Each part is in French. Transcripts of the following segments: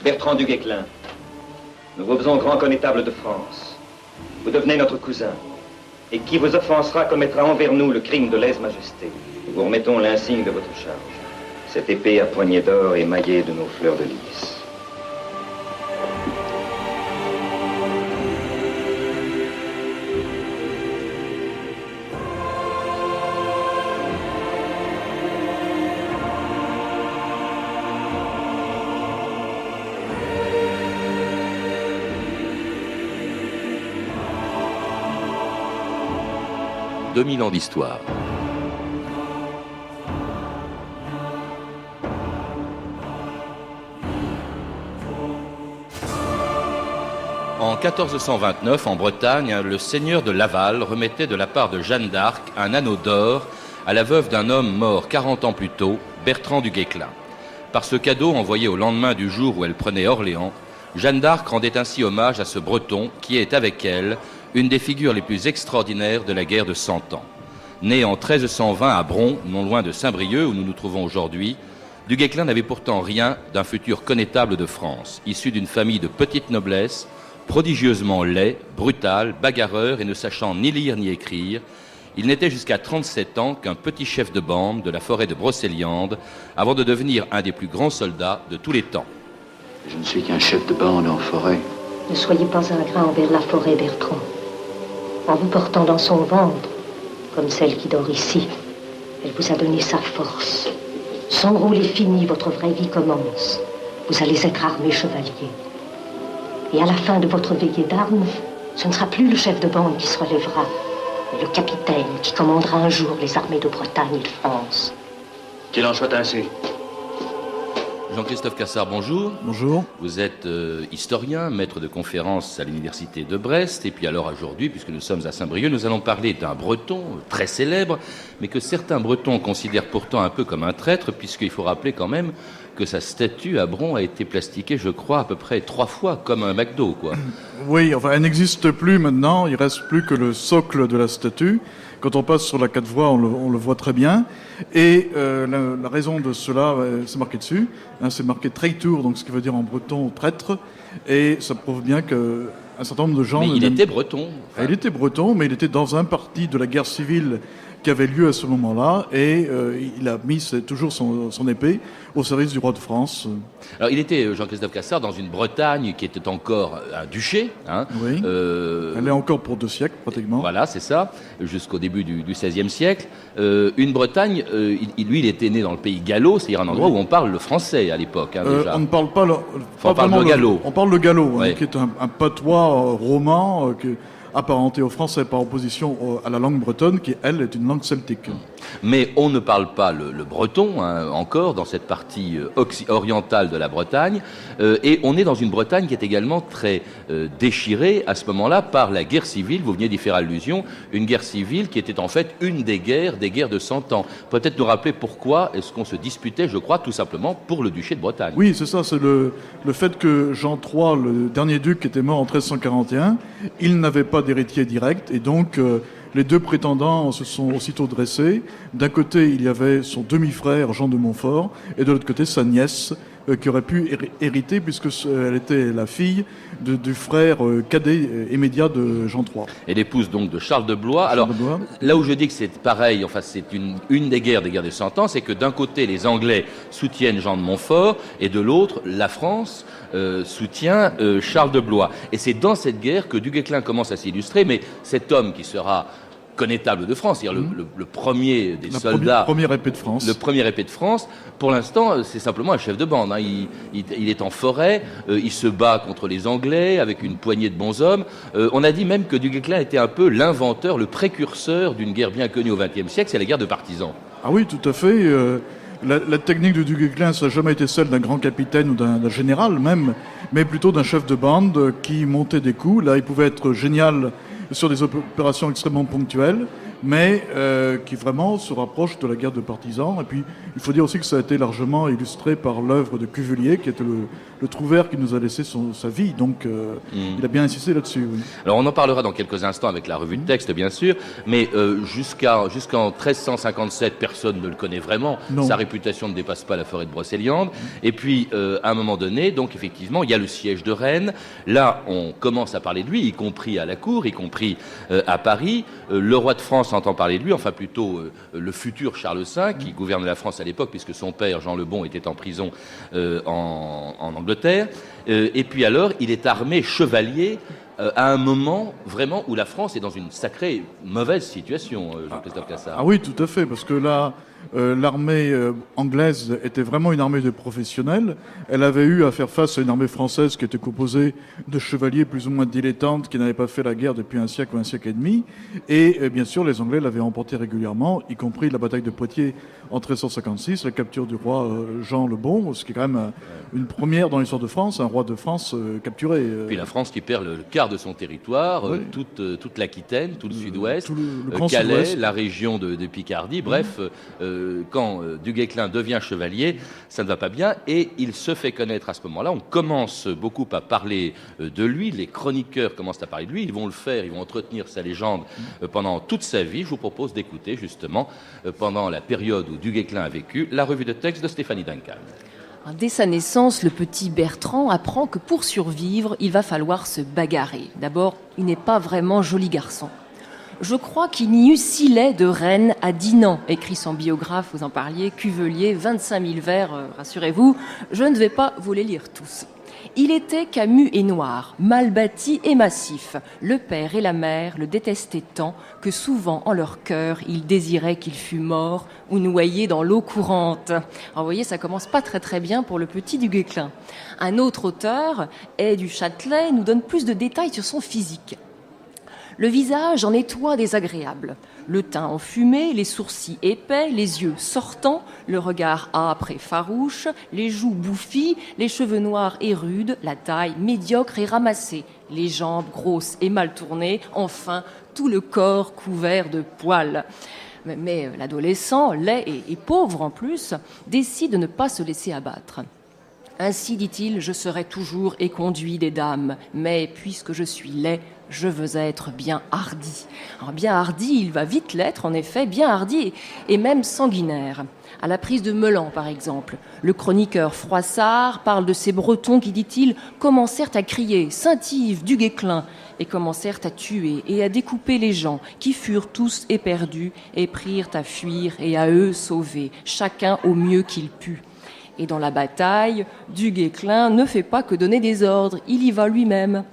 Bertrand du Guesclin, nous vous faisons grand connétable de France. Vous devenez notre cousin. Et qui vous offensera commettra envers nous le crime de lèse-majesté. Nous vous remettons l'insigne de votre charge. Cette épée à poignée d'or émaillée de nos fleurs de lys. « 2000 ans d'histoire. En 1429, en Bretagne, le seigneur de Laval remettait de la part de Jeanne d'Arc un anneau d'or à la veuve d'un homme mort 40 ans plus tôt, Bertrand du Guesclin. Par ce cadeau envoyé au lendemain du jour où elle prenait Orléans, Jeanne d'Arc rendait ainsi hommage à ce Breton qui est avec elle une des figures les plus extraordinaires de la guerre de 100 ans. Né en 1320 à Bron, non loin de Saint-Brieuc, où nous nous trouvons aujourd'hui, du Guesclin n'avait pourtant rien d'un futur connétable de France, issu d'une famille de petite noblesse, prodigieusement laid, brutal, bagarreur et ne sachant ni lire ni écrire. Il n'était jusqu'à 37 ans qu'un petit chef de bande de la forêt de Brocéliande, avant de devenir un des plus grands soldats de tous les temps. Je ne suis qu'un chef de bande en forêt. Ne soyez pas ingrat envers la forêt, Bertrand. En vous portant dans son ventre, comme celle qui dort ici, elle vous a donné sa force. Son rôle est fini, votre vraie vie commence. Vous allez être armé chevalier. Et à la fin de votre veillée d'armes, ce ne sera plus le chef de bande qui se relèvera, mais le capitaine qui commandera un jour les armées de Bretagne et de France. Qu'il en soit ainsi. Jean-Christophe Cassard, bonjour. Bonjour. Vous êtes historien, maître de conférences à l'université de Brest. Et puis alors aujourd'hui, puisque nous sommes à Saint-Brieuc, nous allons parler d'un Breton très célèbre, mais que certains Bretons considèrent pourtant un peu comme un traître, puisqu'il faut rappeler quand même que sa statue à Bron a été plastiquée, je crois, à peu près 3 fois, comme un McDo, quoi. Oui, enfin, elle n'existe plus maintenant. Il reste plus que le socle de la statue. Quand on passe sur la 4 voies, on le voit très bien. Et la raison de cela, c'est marqué dessus. Hein, c'est marqué Traitour, donc ce qui veut dire en breton traître. Et ça prouve bien que un certain nombre de gens... Mais il était breton. Enfin... Il était breton, mais il était dans un parti de la guerre civile qui avait lieu à ce moment-là, et il a mis toujours son épée au service du roi de France. Alors il était, Jean-Christophe Cassard, dans une Bretagne qui était encore un duché. Hein, oui, elle est encore pour 2 siècles, pratiquement. Voilà, c'est ça, jusqu'au début du XVIe siècle. Une Bretagne, il était né dans le pays gallo, c'est-à-dire un endroit où on parle le français à l'époque. Hein, déjà. On ne parle pas, on parle le gallo. On parle le gallo, ouais. Qui est un patois roman apparenté au français par opposition à la langue bretonne, qui, elle, est une langue celtique. Mais on ne parle pas le breton, hein, encore, dans cette partie orientale de la Bretagne. Et on est dans une Bretagne qui est également très déchirée, à ce moment-là, par la guerre civile. Vous venez d'y faire allusion. Une guerre civile qui était en fait une des guerres de 100 ans. Peut-être nous rappeler pourquoi est-ce qu'on se disputait, je crois, tout simplement pour le duché de Bretagne. Oui, c'est ça. C'est le fait que Jean III, le dernier duc, était mort en 1341. Il n'avait pas d'héritier direct, et donc les 2 prétendants se sont aussitôt dressés. D'un côté, il y avait son demi-frère Jean de Montfort, et de l'autre côté, sa nièce, qui aurait pu hériter, puisqu'elle était la fille du frère cadet immédiat de Jean III. Et l'épouse donc de Charles de Blois. Alors, là où je dis que c'est pareil, enfin c'est une des guerres de 100 ans, c'est que d'un côté, les Anglais soutiennent Jean de Montfort, et de l'autre, la France soutient Charles de Blois. Et c'est dans cette guerre que du Guesclin commence à s'illustrer, mais cet homme qui sera connétable de France, c'est-à-dire le premier des soldats... Première épée de France. Le premier épée de France. Pour l'instant, c'est simplement un chef de bande. Hein. Il est en forêt, il se bat contre les Anglais avec une poignée de bons hommes. On a dit même que du Guesclin était un peu l'inventeur, le précurseur d'une guerre bien connue au XXe siècle, c'est la guerre de partisans. Ah oui, tout à fait. La technique de du Guesclin, ça n'a jamais été celle d'un grand capitaine ou d'un général même, mais plutôt d'un chef de bande qui montait des coups. Là, il pouvait être génial sur des opérations extrêmement ponctuelles, mais qui vraiment se rapproche de la guerre de partisans. Et puis, il faut dire aussi que ça a été largement illustré par l'œuvre de Cuvelier, qui était le trouvère qui nous a laissé sa vie. Donc, il a bien insisté là-dessus. Oui. Alors, on en parlera dans quelques instants avec la revue de texte, bien sûr, mais jusqu'en 1357, personne ne le connaît vraiment. Non. Sa réputation ne dépasse pas la forêt de Brocéliande. Et puis, à un moment donné, donc effectivement, il y a le siège de Rennes. Là, on commence à parler de lui, y compris à la cour, y compris à Paris. Le roi de France entend parler de lui, enfin plutôt le futur Charles V, qui gouverne la France à l'époque, puisque son père, Jean le Bon, était en prison en Angleterre. Et puis alors, il est armé chevalier à un moment vraiment où la France est dans une sacrée mauvaise situation, Jean-Christophe Cassard. Ah oui, tout à fait, parce que là, l'armée anglaise était vraiment une armée de professionnels. Elle avait eu à faire face à une armée française qui était composée de chevaliers plus ou moins dilettantes qui n'avaient pas fait la guerre depuis un siècle ou un siècle et demi. Et bien sûr, les Anglais l'avaient emporté régulièrement, y compris la bataille de Poitiers en 1356, la capture du roi Jean le Bon, ce qui est quand même une première dans l'histoire de France, un roi de France capturé. Puis la France qui perd le quart de son territoire, oui. toute l'Aquitaine, tout le sud-ouest, le grand Calais, sud-ouest. la région de Picardie, bref, quand Du Guesclin devient chevalier, ça ne va pas bien et il se fait connaître à ce moment-là. On commence beaucoup à parler de lui, les chroniqueurs commencent à parler de lui, ils vont le faire, ils vont entretenir sa légende pendant toute sa vie. Je vous propose d'écouter justement, pendant la période où Du Guesclin a vécu, la revue de texte de Stéphanie Duncan. Dès sa naissance, le petit Bertrand apprend que pour survivre, il va falloir se bagarrer. D'abord, il n'est pas vraiment joli garçon. Je crois qu'il n'y eut 6 laits de reine à Dinan, écrit son biographe, vous en parliez, Cuvelier, 25 000 vers, rassurez-vous, je ne vais pas vous les lire tous. Il était camus et noir, mal bâti et massif. Le père et la mère le détestaient tant que souvent en leur cœur, ils désiraient qu'il fût mort ou noyé dans l'eau courante. Alors vous voyez, ça commence pas très très bien pour le petit Du Guesclin. Un autre auteur, Hay du Châtelet, nous donne plus de détails sur son physique. Le visage en étoi désagréable, le teint enfumé, les sourcils épais, les yeux sortants, le regard âpre et farouche, les joues bouffies, les cheveux noirs et rudes, la taille médiocre et ramassée, les jambes grosses et mal tournées, enfin tout le corps couvert de poils. Mais l'adolescent, laid et pauvre en plus, décide de ne pas se laisser abattre. Ainsi, dit-il, je serai toujours éconduit des dames, mais puisque je suis laid, je veux être bien hardi. Alors bien hardi, il va vite l'être, en effet, bien hardi et même sanguinaire. À la prise de Meulan, par exemple, le chroniqueur Froissart parle de ces Bretons qui, dit-il, commencèrent à crier « Saint-Yves, Du Guesclin !» et commencèrent à tuer et à découper les gens, qui furent tous éperdus et prirent à fuir et à eux sauver, chacun au mieux qu'il put. Et dans la bataille, Du Guesclin ne fait pas que donner des ordres, il y va lui-même.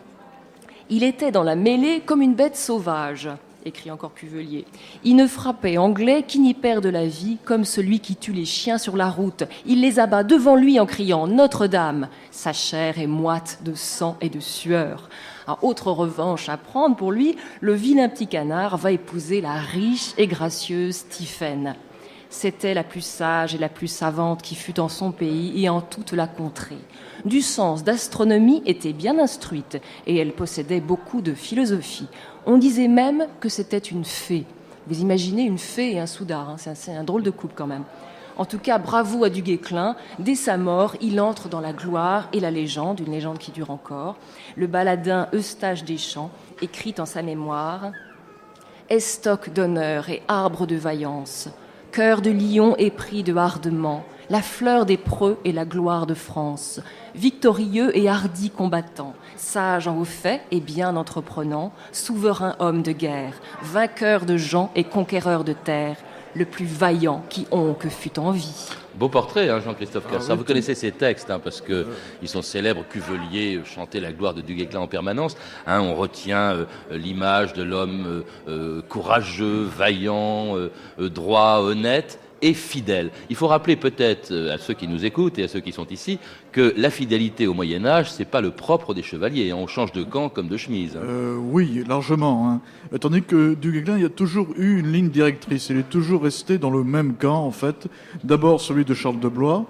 Il était dans la mêlée comme une bête sauvage, écrit encore Cuvelier. Il ne frappait Anglais qui n'y perde la vie comme celui qui tue les chiens sur la route. Il les abat devant lui en criant « Notre-Dame !» Sa chair est moite de sang et de sueur. Alors, autre revanche à prendre pour lui, le vilain petit canard va épouser la riche et gracieuse Tiphaine. C'était la plus sage et la plus savante qui fut en son pays et en toute la contrée. Du sens d'astronomie était bien instruite et elle possédait beaucoup de philosophie. On disait même que c'était une fée. Vous imaginez une fée et un soudard, hein, c'est un drôle de couple quand même. En tout cas, bravo à Du Guesclin. Dès sa mort, il entre dans la gloire et la légende, une légende qui dure encore. Le baladin Eustache Deschamps écrit en sa mémoire « Estoc d'honneur et arbre de vaillance ». Cœur de lion épris de hardement, la fleur des preux et la gloire de France, victorieux et hardi combattant, sage en hauts faits et bien entreprenant, souverain homme de guerre, vainqueur de gens et conquéreur de terre, le plus vaillant qui que fut en vie. Beau portrait, hein, Jean-Christophe Cassard. Oui, vous connaissez ces textes, hein, parce que ils sont célèbres. Cuvelier chantait la gloire de Du Guesclin en permanence. Hein, on retient l'image de l'homme courageux, vaillant, droit, honnête et fidèle. Il faut rappeler peut-être à ceux qui nous écoutent et à ceux qui sont ici que la fidélité au Moyen-Âge, c'est pas le propre des chevaliers. On change de camp comme de chemise. Hein. Oui, largement. Hein. Tandis que Du Guesclin, il y a toujours eu une ligne directrice. Il est toujours resté dans le même camp, en fait. D'abord celui de Charles de Blois,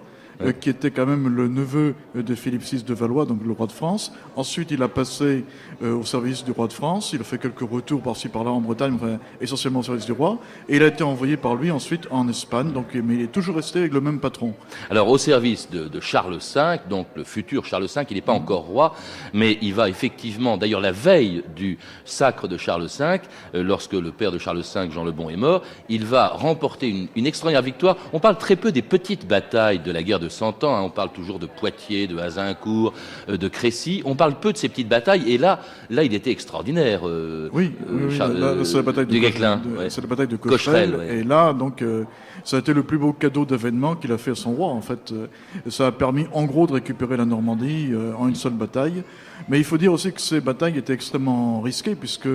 qui était quand même le neveu de Philippe VI de Valois, donc le roi de France. Ensuite, il a passé au service du roi de France. Il a fait quelques retours par-ci par-là en Bretagne, enfin, essentiellement au service du roi. Et il a été envoyé par lui ensuite en Espagne. Donc, mais il est toujours resté avec le même patron. Alors, au service de Charles V, donc le futur Charles V, il n'est pas encore roi, mais il va effectivement, d'ailleurs la veille du sacre de Charles V, lorsque le père de Charles V, Jean le Bon, est mort, il va remporter une extraordinaire victoire. On parle très peu des petites batailles de la guerre de 100 ans, hein. On parle toujours de Poitiers, de Azincourt, de Crécy. On parle peu de ces petites batailles, et là il était extraordinaire. C'est la bataille de Guesclin. C'est la bataille de Cocherel. Ouais. Et là, donc, ça a été le plus beau cadeau d'avènement qu'il a fait à son roi, en fait. Ça a permis, en gros, de récupérer la Normandie en une seule bataille. Mais il faut dire aussi que ces batailles étaient extrêmement risquées, puisque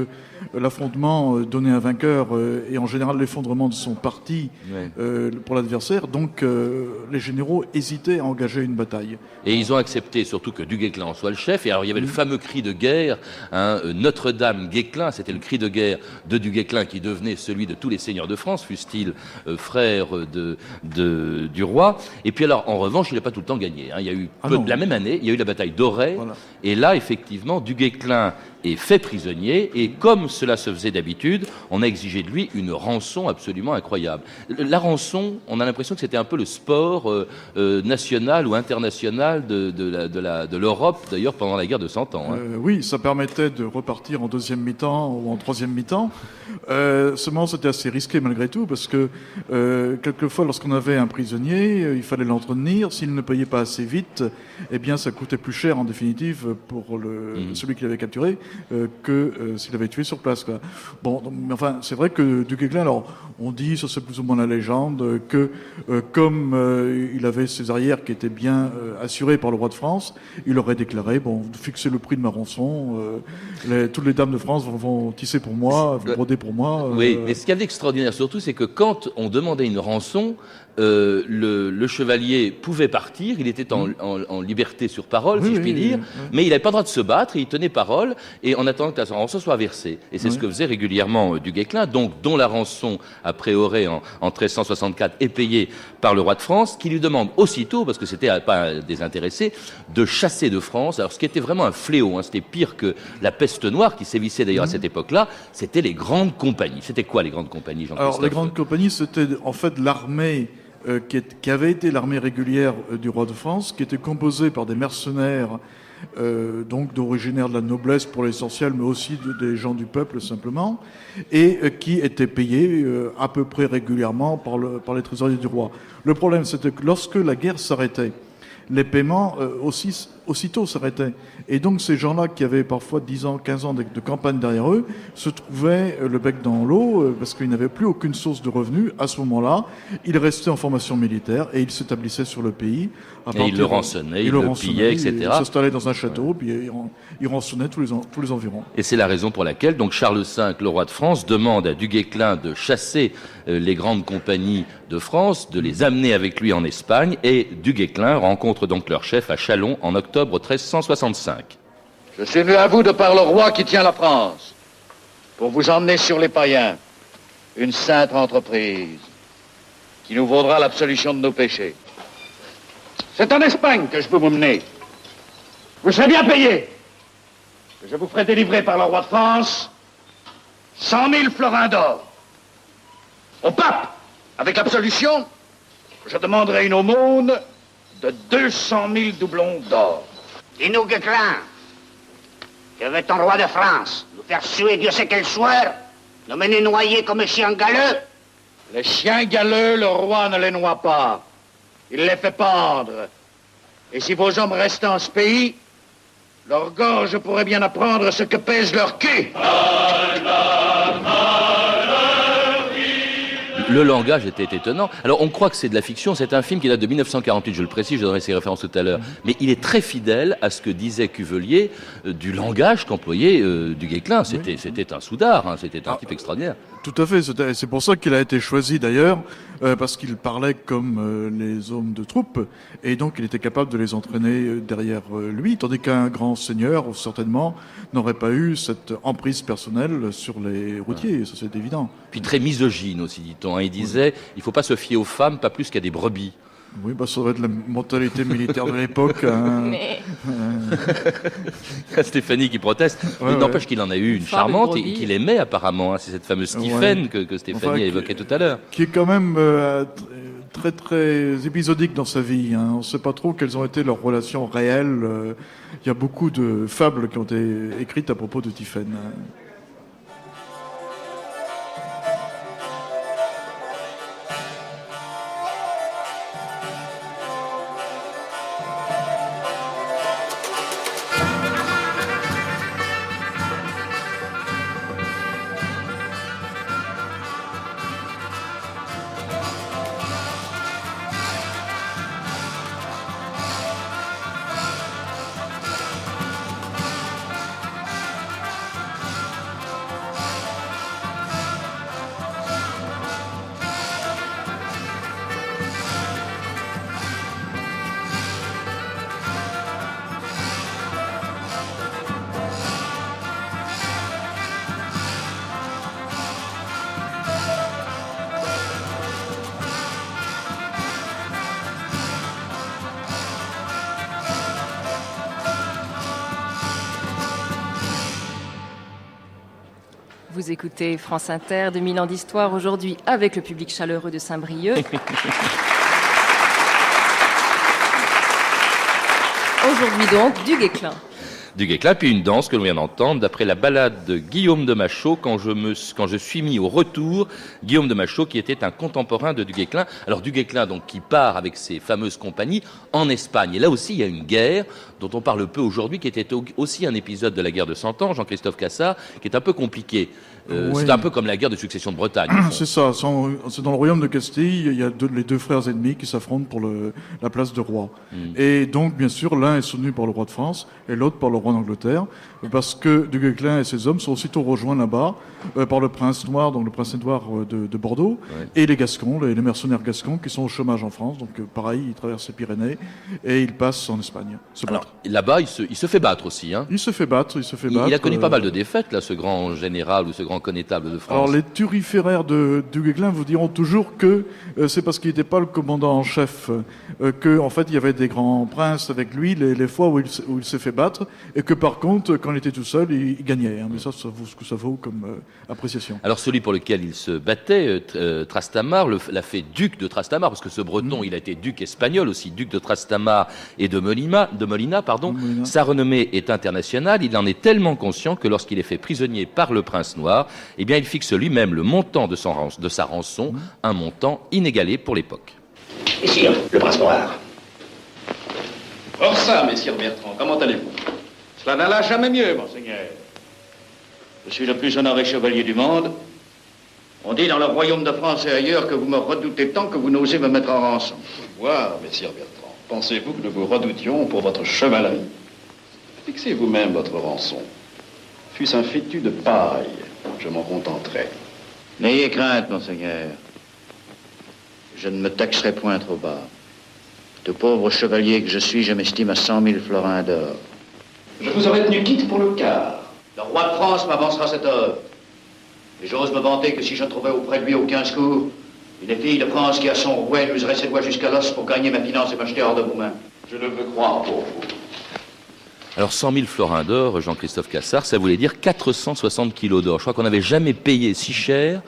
l'affrontement donnait un vainqueur et en général l'effondrement de son parti pour l'adversaire. Donc les généraux hésitaient à engager une bataille. Et ils ont accepté surtout que du Guesclin en soit le chef. Et alors il y avait le fameux cri de guerre, hein, Notre-Dame-Guesclin, c'était le cri de guerre de du Guesclin qui devenait celui de tous les seigneurs de France, fussent-ils frères du roi. Et puis alors en revanche, il n'a pas tout le temps gagné, hein. Il y a eu la même année, il y a eu la bataille d'Auray. Voilà. Et là, effectivement, du Guesclin est fait prisonnier, et comme cela se faisait d'habitude, on a exigé de lui une rançon absolument incroyable. La rançon, on a l'impression que c'était un peu le sport national ou international de l'Europe, d'ailleurs, pendant la guerre de 100 ans. Hein. Oui, ça permettait de repartir en deuxième mi-temps ou en troisième mi-temps. Seulement, c'était assez risqué malgré tout, parce que quelquefois, lorsqu'on avait un prisonnier, il fallait l'entretenir. S'il ne payait pas assez vite, eh bien, ça coûtait plus cher, en définitive, pour celui qui l'avait capturé, que s'il avait tué sur place, quoi. Bon, donc, mais enfin, c'est vrai que du Guesclin, alors, on dit, ça c'est plus ou moins la légende, que comme il avait ses arrières qui étaient bien assurées par le roi de France, il aurait déclaré, bon, fixez le prix de ma rançon, toutes les dames de France vont tisser pour moi, vont broder pour moi. Oui, mais ce qu'il y avait d'extraordinaire surtout, c'est que quand on demandait une rançon, le chevalier pouvait partir, il était en liberté sur parole, si je puis dire, mais il n'avait pas le droit de se battre, et il tenait parole, et en attendant que la rançon soit versée. Et c'est ce que faisait régulièrement du Guesclin, donc dont la rançon, après Auray en 1364, est payée par le roi de France, qui lui demande aussitôt, parce que c'était pas désintéressé, de chasser de France. Alors ce qui était vraiment un fléau, hein, c'était pire que la peste noire, qui sévissait d'ailleurs à cette époque-là, c'était les grandes compagnies. C'était quoi les grandes compagnies, Jean-Christophe ? Alors les grandes compagnies, c'était en fait l'armée qui avait été l'armée régulière du roi de France, qui était composée par des mercenaires, donc d'originaires de la noblesse pour l'essentiel, mais aussi des gens du peuple simplement, et qui étaient payés à peu près régulièrement par les trésoriers du roi. Le problème, c'était que lorsque la guerre s'arrêtait, les paiements aussitôt s'arrêtaient. Et donc ces gens-là qui avaient parfois 10 ans, 15 ans de campagne derrière eux, se trouvaient le bec dans l'eau parce qu'ils n'avaient plus aucune source de revenus. À ce moment-là, ils restaient en formation militaire et ils s'établissaient sur le pays. Et ils le rançonnaient, ils le pillaient, etc. Ils s'installaient dans un château, puis ils rançonnaient tous les environs. Et c'est la raison pour laquelle donc Charles V, le roi de France, demande à du Guesclin de chasser les grandes compagnies de France, de les amener avec lui en Espagne, et du Guesclin rencontre donc leur chef à Châlons en octobre 1365. Je suis venu à vous de par le roi qui tient la France, pour vous emmener sur les païens, une sainte entreprise qui nous vaudra l'absolution de nos péchés. C'est en Espagne que je veux vous mener. Vous serez bien payé. Je vous ferai délivrer par le roi de France 100 000 florins d'or. Au pape, avec l'absolution, je demanderai une aumône de 200 000 doublons d'or. Dis-nous, Guesclin, que veut ton roi de France? Nous faire suer Dieu sait quel soir? Nous mener noyer comme un chien galeux? Les chiens galeux, le roi ne les noie pas. Il les fait pendre. Et si vos hommes restent en ce pays, leur gorge pourrait bien apprendre ce que pèse leur cul. Le langage était étonnant. Alors, on croit que c'est de la fiction. C'est un film qui date de 1948, je le précise, je donnerai ses références tout à l'heure. Mais il est très fidèle à ce que disait Cuvelier du langage qu'employait du Guesclin. C'était un soudard, hein, c'était un type extraordinaire. Tout à fait. C'est pour ça qu'il a été choisi d'ailleurs, parce qu'il parlait comme les hommes de troupe, et donc il était capable de les entraîner derrière lui, tandis qu'un grand seigneur, certainement, n'aurait pas eu cette emprise personnelle sur les routiers, ça c'est évident. Puis très misogyne aussi, dit-on. Il disait, il ne faut pas se fier aux femmes, pas plus qu'à des brebis. Oui, ça doit être la mentalité militaire de l'époque. Hein. Mais Stéphanie qui proteste. Ouais, Il n'empêche qu'il en a eu une femme charmante de et brebis. qu'il aimait apparemment. Hein. C'est cette fameuse Stephen que Stéphanie Enfin, a évoquée tout à l'heure. Qui est quand même très très épisodique dans sa vie. Hein. On ne sait pas trop quelles ont été leurs relations réelles. Il y a beaucoup de fables qui ont été écrites à propos de Tiphaine. vous écoutez France Inter, 2000 ans d'histoire aujourd'hui avec le public chaleureux de Saint-Brieuc. Aujourd'hui donc, du Guesclin. Du Guesclin, puis une danse que l'on vient d'entendre d'après la ballade de Guillaume de Machaut, quand je suis mis au retour. Guillaume de Machaut qui était un contemporain de du Guesclin. Alors du Guesclin donc qui part avec ses fameuses compagnies en Espagne. Et là aussi il y a une guerre dont on parle peu aujourd'hui, qui était aussi un épisode de la guerre de 100 ans, Jean-Christophe Cassard, qui est un peu compliqué. Oui. C'est un peu comme la guerre de succession de Bretagne. C'est ça, c'est dans le royaume de Castille, il y a les deux frères ennemis qui s'affrontent pour la place de roi. Et donc, bien sûr, l'un est soutenu par le roi de France et l'autre par le roi d'Angleterre, parce que du Guesclin et ses hommes sont aussitôt rejoints là-bas par le prince noir, donc le prince noir de Bordeaux, et les Gascons, les mercenaires gascons qui sont au chômage en France. Donc, pareil, ils traversent les Pyrénées et ils passent en Espagne. Alors, là-bas, il se fait battre aussi. Hein. Il se fait battre. Il a connu pas mal de défaites, là, ce grand général ou ce grand connétable de France. Alors, les turiféraires du Guesclin vous diront toujours que c'est parce qu'il n'était pas le commandant en chef, qu'en fait, il y avait des grands princes avec lui les fois où il s'est fait battre, et que par contre, quand il était tout seul, il gagnait. Hein. Mais ça vaut ce que ça vaut comme appréciation. Alors, celui pour lequel il se battait, Trastamare, l'a fait duc de Trastamare, parce que ce breton, il a été duc espagnol aussi, duc de Trastamare et de Molina. Sa renommée est internationale. Il en est tellement conscient que lorsqu'il est fait prisonnier par le prince noir, eh bien, il fixe lui-même le montant de sa rançon, un montant inégalé pour l'époque. Messire, le prince noir. Or ça, messire Bertrand, comment allez-vous? Cela n'alla jamais mieux, monseigneur. Je suis le plus honoré chevalier du monde. On dit dans le royaume de France et ailleurs que vous me redoutez tant que vous n'osez me mettre en rançon. Voir, messire Bertrand, pensez-vous que nous vous redoutions pour votre chevalerie? Fixez vous-même votre rançon. Fût-ce un fétu de paille, je m'en contenterai. N'ayez crainte, monseigneur. Je ne me taxerai point trop bas. De pauvre chevalier que je suis, je m'estime à 100 000 florins d'or. Je vous aurais tenu quitte pour le quart. Le roi de France m'avancera cette œuvre. Et j'ose me vanter que si je trouvais auprès de lui aucun secours, une fille de France qui a son rouet n'userait ses doigts jusqu'à l'os pour gagner ma finance et m'acheter hors de vos mains. Je le veux croire pour vous. Alors 100 000 florins d'or, Jean-Christophe Cassard, ça voulait dire 460 kilos d'or. Je crois qu'on n'avait jamais payé si cher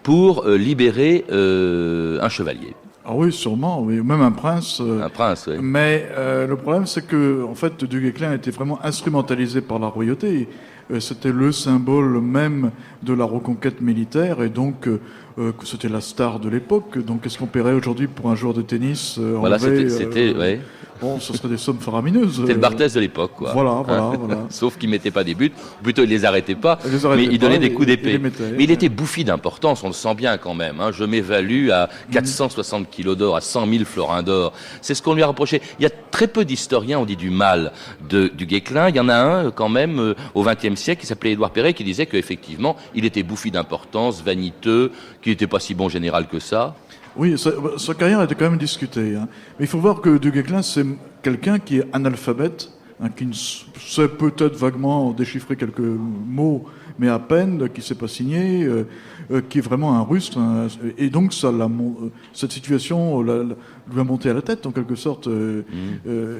pour libérer un chevalier. Ah oui, sûrement, oui, même un prince. Un prince, oui. Mais le problème, c'est que, en fait, du Guesclin était vraiment instrumentalisé par la royauté. C'était le symbole même de la reconquête militaire, et donc que c'était la star de l'époque. Donc, qu'est-ce qu'on paierait aujourd'hui pour un joueur de tennis Voilà, c'était ouais. Bon, ce serait des sommes faramineuses. C'était le Barthès de l'époque, quoi. Voilà. Sauf qu'il mettait pas des buts, ou plutôt il les arrêtait pas, mais il donnait des coups d'épée. Mais il était bouffi d'importance, on le sent bien quand même. Hein. Je m'évalue à 460 kilos d'or, à 100 000 florins d'or. C'est ce qu'on lui a reproché. Il y a très peu d'historiens, on dit du mal du Guesclin. Il y en a un quand même au XXe siècle qui s'appelait Édouard Perret, qui disait qu'effectivement il était bouffi d'importance, vaniteux, qu'il n'était pas si bon général que ça. Oui, sa carrière était quand même discutée. Hein. Mais il faut voir que du Guesclin, c'est quelqu'un qui est analphabète, hein, qui ne sait peut-être vaguement déchiffrer quelques mots, mais à peine, qui ne s'est pas signé, qui est vraiment un Russe. Et donc, cette situation lui a monté à la tête, en quelque sorte.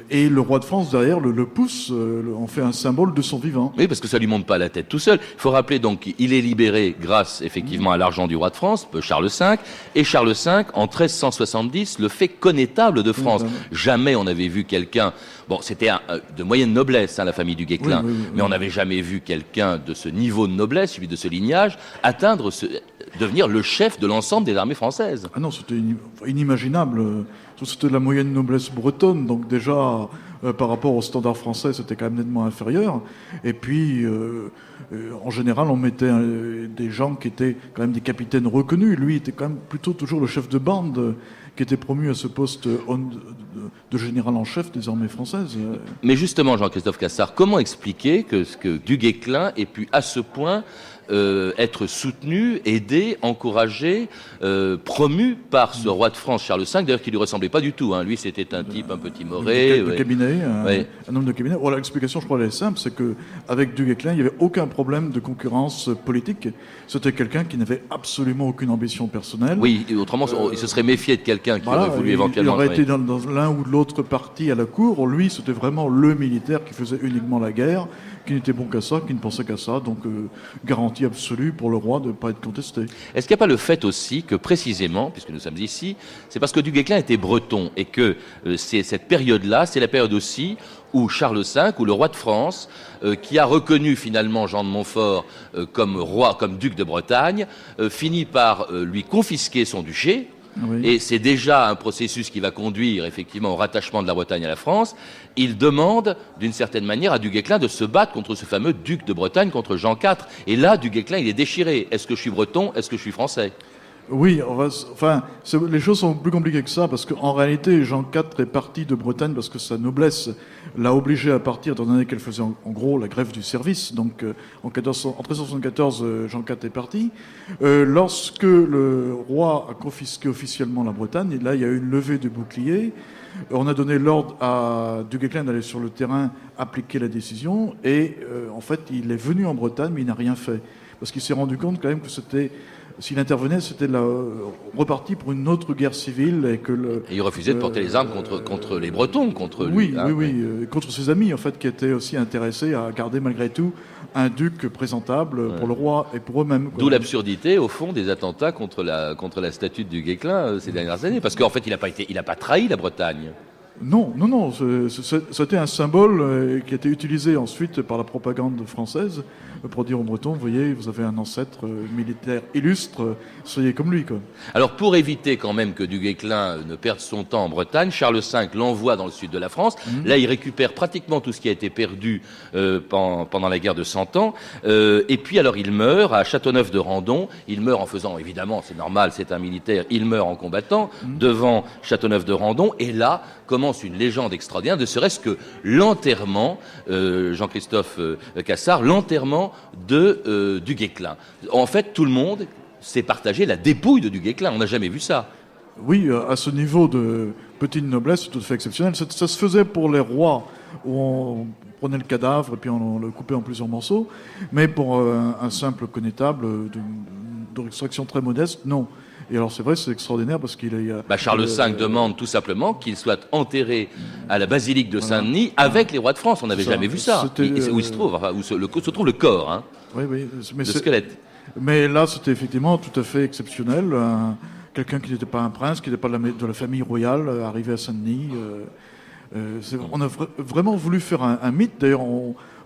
Et le roi de France, derrière, le pousse, en fait un symbole de son vivant. Oui, parce que ça lui monte pas à la tête tout seul. Il faut rappeler donc qu'il est libéré grâce, effectivement, à l'argent du roi de France, Charles V. Et Charles V, en 1370, le fait connétable de France. Jamais on n'avait vu quelqu'un... Bon, c'était de moyenne noblesse, la famille du Guesclin, mais on n'avait jamais vu quelqu'un de ce niveau de noblesse, suivi de ce lignage, devenir le chef de l'ensemble des armées françaises. Ah non, c'était inimaginable. C'était de la moyenne noblesse bretonne, donc déjà, par rapport au standard français, c'était quand même nettement inférieur. Et puis, en général, on mettait des gens qui étaient quand même des capitaines reconnus. Lui était quand même plutôt toujours le chef de bande, qui était promu à ce poste de général en chef des armées françaises. Mais justement, Jean-Christophe Cassard, comment expliquer que du Guesclin ait pu à ce point être soutenu, aidé, encouragé, promu par ce roi de France, Charles V, d'ailleurs qui ne lui ressemblait pas du tout. Lui, c'était un type un peu timoré. De cabinet, un homme de cabinet. Voilà, l'explication, je crois, elle est simple, c'est qu'avec du Guesclin, il n'y avait aucun problème de concurrence politique. C'était quelqu'un qui n'avait absolument aucune ambition personnelle. Oui, autrement, il se serait méfié de quelqu'un qui aurait voulu éventuellement... Il aurait été dans l'un ou l'autre parti à la cour. Lui, c'était vraiment le militaire qui faisait uniquement la guerre, qui n'était bon qu'à ça, qui ne pensait qu'à ça. Donc, garantie absolue pour le roi de ne pas être contesté. Est-ce qu'il n'y a pas le fait aussi que, précisément, puisque nous sommes ici, c'est parce que du Guesclin était breton et que cette période-là, c'est la période aussi où Charles V, ou le roi de France, qui a reconnu finalement Jean de Montfort comme roi, comme duc de Bretagne, finit par lui confisquer son duché. Oui. Et c'est déjà un processus qui va conduire effectivement au rattachement de la Bretagne à la France. Il demande d'une certaine manière à du Guesclin de se battre contre ce fameux duc de Bretagne, contre Jean IV. Et là, du Guesclin, il est déchiré. Est-ce que je suis breton? Est-ce que je suis français? Oui, les choses sont plus compliquées que ça, parce qu'en réalité, Jean IV est parti de Bretagne parce que sa noblesse l'a obligé à partir, étant donné qu'elle faisait en gros la grève du service. Donc en 1374, Jean IV est parti. Lorsque le roi a confisqué officiellement la Bretagne, et là il y a eu une levée de boucliers, on a donné l'ordre à du Guesclin d'aller sur le terrain appliquer la décision, et en fait il est venu en Bretagne, mais il n'a rien fait. Parce qu'il s'est rendu compte quand même que s'il intervenait, c'était reparti pour une autre guerre civile. Et il refusait de porter les armes contre les Bretons, contre lui. Contre ses amis, en fait, qui étaient aussi intéressés à garder malgré tout un duc présentable pour le roi et pour eux-mêmes. D'où l'absurdité, au fond, des attentats contre la statue du Guesclin ces dernières années. Parce qu'en fait, il n'a pas trahi la Bretagne. Non. C'était un symbole qui a été utilisé ensuite par la propagande française pour dire aux Bretons, vous voyez, vous avez un ancêtre militaire illustre, soyez comme lui, quoi. Alors, pour éviter quand même que du Guesclin ne perde son temps en Bretagne, Charles V l'envoie dans le sud de la France. Là, il récupère pratiquement tout ce qui a été perdu pendant la guerre de 100 ans. Et puis, alors, il meurt à Châteauneuf-de-Randon. Il meurt en faisant, évidemment, c'est normal, c'est un militaire, il meurt en combattant devant Châteauneuf-de-Randon. Et là, commence une légende extraordinaire, ne serait-ce que l'enterrement, Jean-Christophe Cassard, l'enterrement du Guesclin. En fait, tout le monde s'est partagé la dépouille de du Guesclin. On n'a jamais vu ça. Oui, à ce niveau de petite noblesse, c'est tout à fait exceptionnel. Ça se faisait pour les rois, où on prenait le cadavre et puis on le coupait en plusieurs morceaux. Mais pour un simple connétable d'extraction très modeste, non. Et alors c'est vrai, c'est extraordinaire parce qu'il y a... Charles V demande tout simplement qu'il soit enterré à la basilique de Saint-Denis avec les rois de France. On n'avait jamais vu ça. Où il se trouve, où se trouve le corps, hein, le squelette. Mais là, c'était effectivement tout à fait exceptionnel. Quelqu'un qui n'était pas un prince, qui n'était pas de la famille royale, arrivé à Saint-Denis. On a vraiment voulu faire un mythe. D'ailleurs,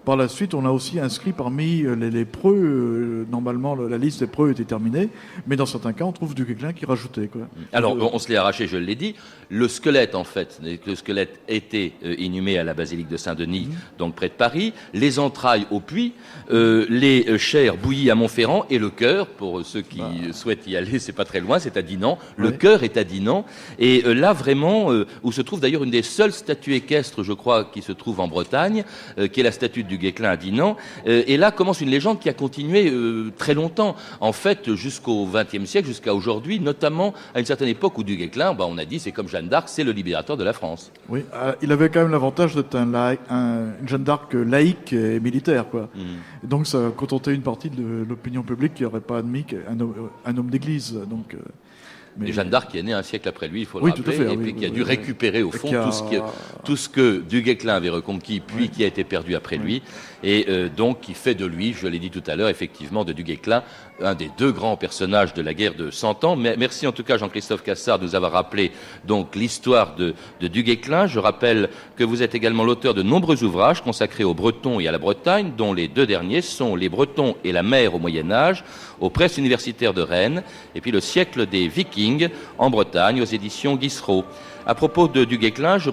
par la suite, on a aussi inscrit parmi les preux, normalement la liste des preux était terminée, mais dans certains cas, on trouve du Guesclin qui rajoutait, quoi. Alors, on se l'est arraché, je l'ai dit. Le squelette, en fait, était inhumé à la basilique de Saint-Denis, donc près de Paris. Les entrailles au puits, les chairs bouillies à Montferrand et le cœur, pour ceux qui souhaitent y aller, c'est pas très loin, c'est à Dinan. Le cœur est à Dinan. Et là, vraiment, où se trouve d'ailleurs une des seules statues équestres, je crois, qui se trouve en Bretagne, qui est la statue du Guesclin à Dinan. Et là commence une légende qui a continué très longtemps, en fait, jusqu'au XXe siècle, jusqu'à aujourd'hui, notamment à une certaine époque où du Guesclin, on a dit, c'est comme Jeanne d'Arc, c'est le libérateur de la France. Oui, il avait quand même l'avantage d'être une Jeanne d'Arc laïque et militaire, quoi. Et donc ça a contenté une partie de l'opinion publique qui n'aurait pas admis un homme d'église. Donc, Et Jeanne d'Arc qui est née un siècle après lui, il faut le rappeler, tout à fait, et puis qui a dû récupérer au fond tout ce que du Guesclin avait reconquis, puis qui a été perdu après lui, et donc qui fait de lui, je l'ai dit tout à l'heure, effectivement, de du Guesclin, un des deux grands personnages de la guerre de 100 ans. Mais merci en tout cas Jean-Christophe Cassard de nous avoir rappelé donc l'histoire de du Guesclin. Je rappelle que vous êtes également l'auteur de nombreux ouvrages consacrés aux Bretons et à la Bretagne, dont les deux derniers sont Les Bretons et la mer au Moyen-Âge, aux presses universitaires de Rennes, et puis Le siècle des Vikings en Bretagne, aux éditions Guissereau. À propos de du Guesclin, je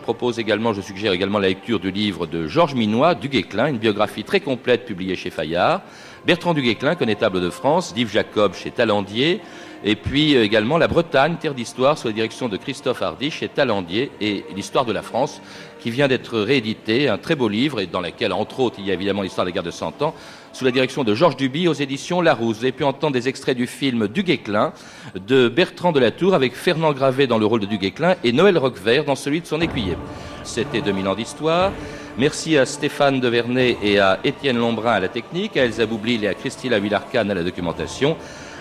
suggère également la lecture du livre de Georges Minois, Du Guesclin, une biographie très complète publiée chez Fayard, Bertrand du Guesclin, connétable de France, d'Yves Jacob chez Talandier, et puis également La Bretagne, terre d'histoire, sous la direction de Christophe Hardy chez Talandier, et l'histoire de la France, qui vient d'être réédité, un très beau livre, et dans lequel, entre autres, il y a évidemment l'histoire de la guerre de 100 ans, sous la direction de Georges Duby, aux éditions Larousse. Vous avez pu entendre des extraits du film Du Guesclin, de Bertrand de la Tour, avec Fernand Gravet dans le rôle de Du Guesclin, et Noël Roquevert dans celui de son écuyer. C'était 2000 ans d'histoire. Merci à Stéphane Devernay et à Étienne Lombrin à la technique, à Elsa Boublil et à Christine Villarcan à la documentation,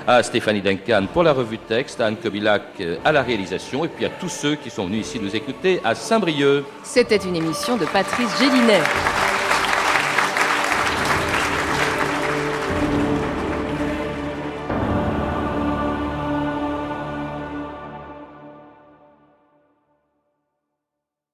à Stéphanie Duncan pour la revue de texte, à Anne Kobilac à la réalisation, et puis à tous ceux qui sont venus ici nous écouter à Saint-Brieuc. C'était une émission de Patrice Gélinet.